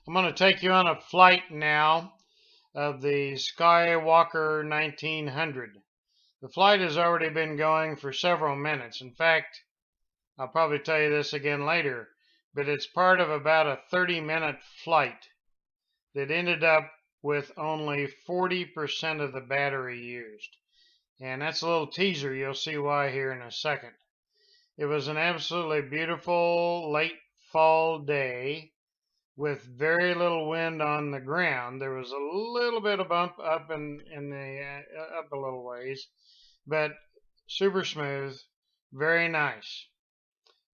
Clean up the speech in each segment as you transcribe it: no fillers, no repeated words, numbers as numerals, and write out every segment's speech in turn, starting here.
I'm going to take you on a flight now of the SkyWalker 1900. The flight has already been going for several minutes. In fact, I'll probably tell you this again later, but it's part of about a 30-minute flight that ended up with only 40% of the battery used. And that's a little teaser. You'll see why here in a second. It was an absolutely beautiful late fall day with very little wind on the ground. There was a little bit of bump up in the up a little ways, but super smooth, very nice.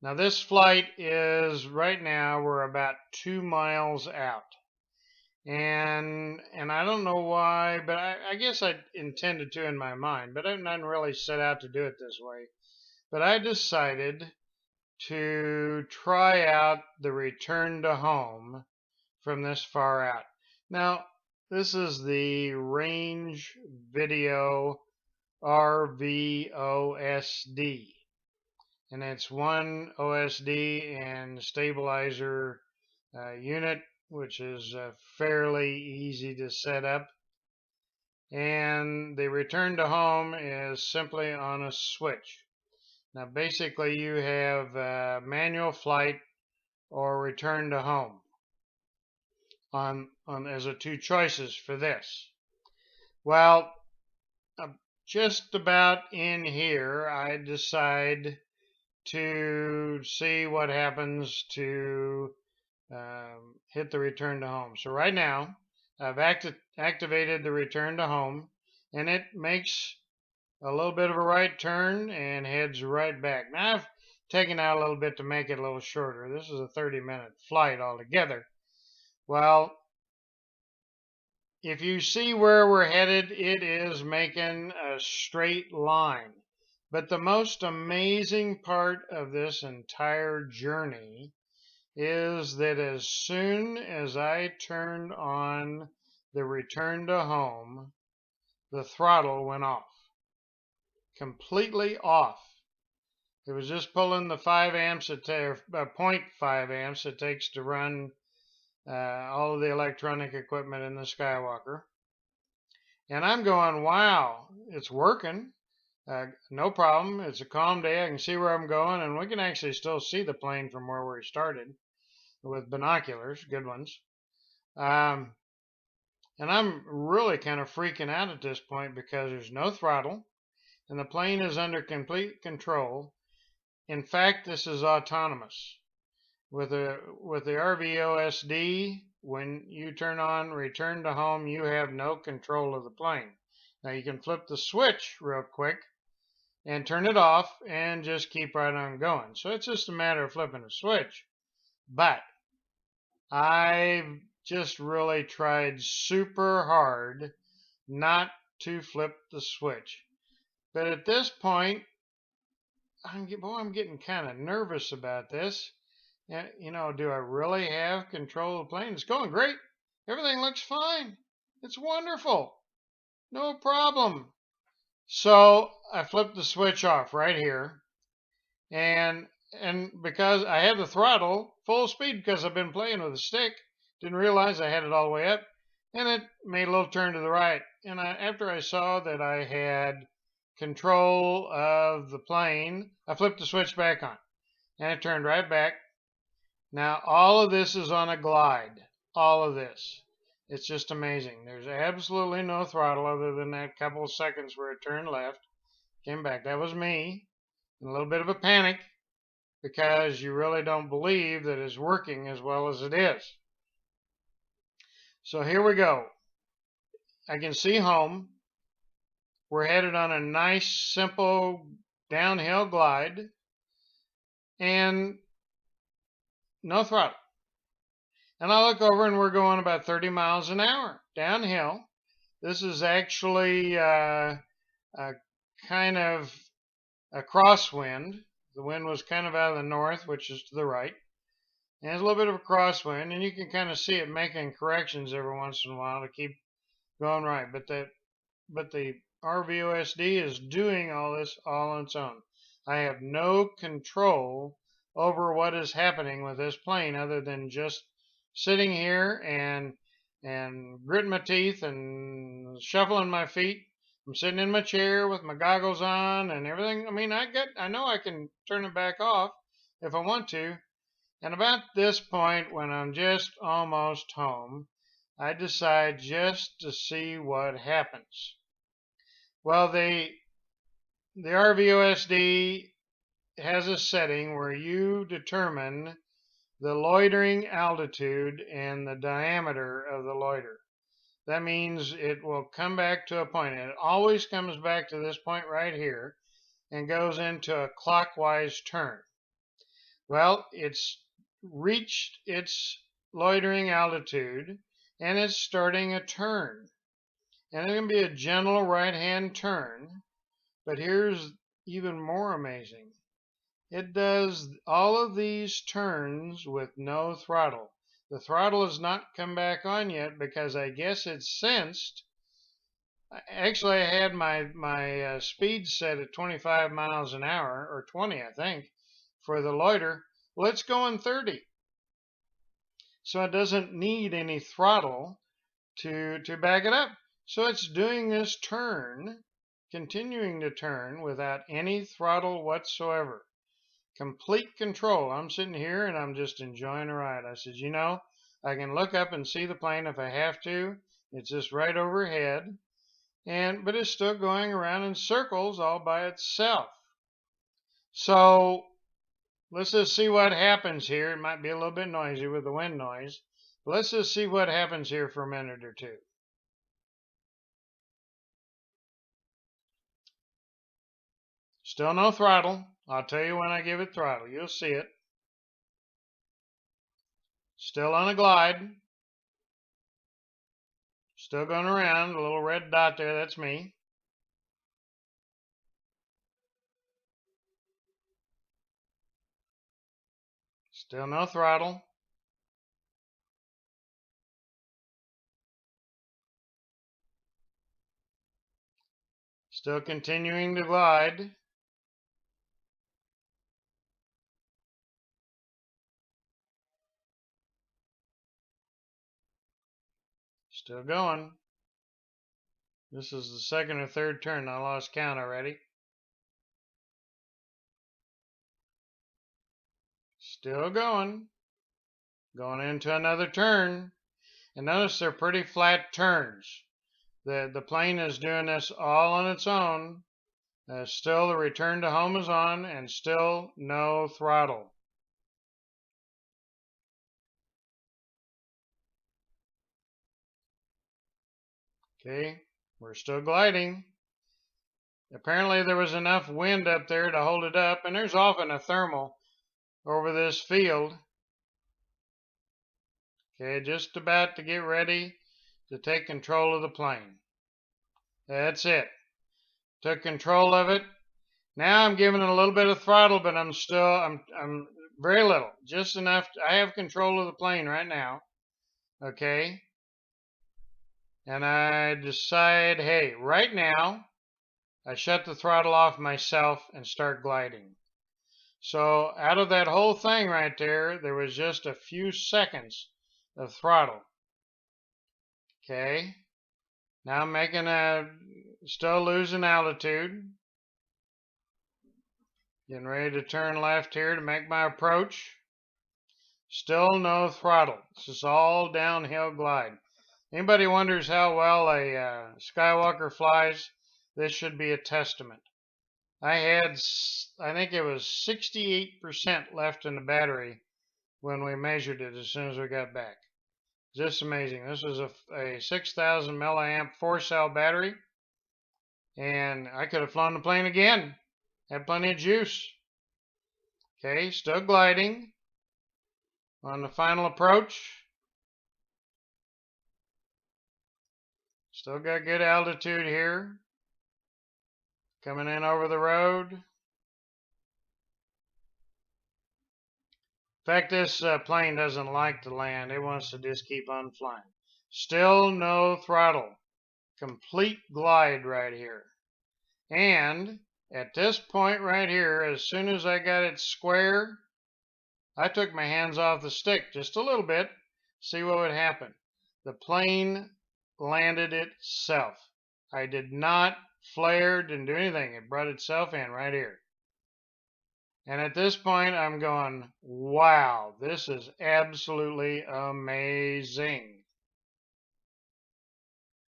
Now this flight is right now we're about 2 miles out, and I don't know why, but I guess I intended to in my mind, but I didn't really set out to do it this way. But I decided to try out the return to home from this far out. Now, this is the Range Video RVOSD, and it's one OSD and stabilizer unit, which is fairly easy to set up. And the return to home is simply on a switch. Now basically you have manual flight or return to home on as the two choices for this. Well, just about in here I decide to see what happens to hit the return to home. So right now I've activated the return to home, and it makes a little bit of a right turn and heads right back. Now I've taken out a little bit to make it a little shorter. This is a 30-minute flight altogether. Well, if you see where we're headed, it is making a straight line. But the most amazing part of this entire journey is that as soon as I turned on the return to home, the throttle went off. Completely off. It was just pulling the 5 amps, 0.5 amps it takes to run all of the electronic equipment in the SkyWalker. And I'm going, wow, it's working. No problem. It's a calm day. I can see where I'm going, and we can actually still see the plane from where we started with binoculars, good ones. And I'm really kind of freaking out at this point because there's no throttle, and the plane is under complete control. In fact, this is autonomous. With the RVOSD, when you turn on return to home, you have no control of the plane. Now you can flip the switch real quick and turn it off and just keep right on going. So it's just a matter of flipping a switch. But I've just really tried super hard not to flip the switch. But at this point, I'm getting kind of nervous about this. You know, do I really have control of the plane? It's going great. Everything looks fine. It's wonderful. No problem. So I flipped the switch off right here. And because I had the throttle full speed because I've been playing with a stick, didn't realize I had it all the way up, and it made a little turn to the right. And after I saw that I had control of the plane, I flipped the switch back on, and it turned right back. Now all of this is on a glide. All of this. It's just amazing. There's absolutely no throttle other than that couple of seconds where it turned left, came back. That was me. In a little bit of a panic because you really don't believe that it's working as well as it is. So here we go. I can see home. We're headed on a nice, simple downhill glide and no throttle. And I look over and we're going about 30 miles an hour downhill. This is actually a kind of a crosswind. The wind was kind of out of the north, which is to the right. And it's a little bit of a crosswind, and you can kind of see it making corrections every once in a while to keep going right. But the RVOSD is doing all this all on its own. I have no control over what is happening with this plane other than just sitting here and gritting my teeth and shuffling my feet. I'm sitting in my chair with my goggles on and everything. I mean, I know I can turn it back off if I want to. And about this point, when I'm just almost home, I decide just to see what happens. Well, the RVOSD has a setting where you determine the loitering altitude and the diameter of the loiter. That means it will come back to a point, and it always comes back to this point right here and goes into a clockwise turn. Well, it's reached its loitering altitude and it's starting a turn. And it's going to be a gentle right-hand turn, but here's even more amazing. It does all of these turns with no throttle. The throttle has not come back on yet because I guess it's sensed. Actually, I had my speed set at 25 miles an hour, or 20, I think, for the loiter. Well, it's going 30. So it doesn't need any throttle to back it up. So it's doing this turn, continuing to turn without any throttle whatsoever. Complete control. I'm sitting here and I'm just enjoying the ride. I said, you know, I can look up and see the plane if I have to. It's just right overhead. But it's still going around in circles all by itself. So let's just see what happens here. It might be a little bit noisy with the wind noise. But let's just see what happens here for a minute or two. Still no throttle. I'll tell you when I give it throttle. You'll see it. Still on a glide. Still going around. A little red dot there, that's me. Still no throttle. Still continuing to glide. Still going. This is the second or third turn. I lost count already. Still going. Going into another turn. And notice they're pretty flat turns. The plane is doing this all on its own. Still the return to home is on and still no throttle. Okay, we're still gliding. Apparently there was enough wind up there to hold it up, and there's often a thermal over this field. Okay, just about to get ready to take control of the plane. That's it. Took control of it. Now I'm giving it a little bit of throttle, but I'm very little, just enough. I have control of the plane right now. Okay. And I decide, hey, right now, I shut the throttle off myself and start gliding. So out of that whole thing right there, there was just a few seconds of throttle. Okay. Now I'm making still losing altitude. Getting ready to turn left here to make my approach. Still no throttle. This is all downhill glide. Anybody wonders how well a SkyWalker flies, this should be a testament. I think it was 68% left in the battery when we measured it as soon as we got back. Just amazing. This was a 6,000 milliamp 4-cell battery, and I could have flown the plane again. Had plenty of juice. Okay, still gliding on the final approach. Still got good altitude here. Coming in over the road. In fact, this plane doesn't like to land. It wants to just keep on flying. Still no throttle. Complete glide right here. And at this point right here, as soon as I got it square, I took my hands off the stick just a little bit. see what would happen. The plane landed itself. I did not flare, didn't do anything. It brought itself in right here. And at this point, I'm going, wow, this is absolutely amazing.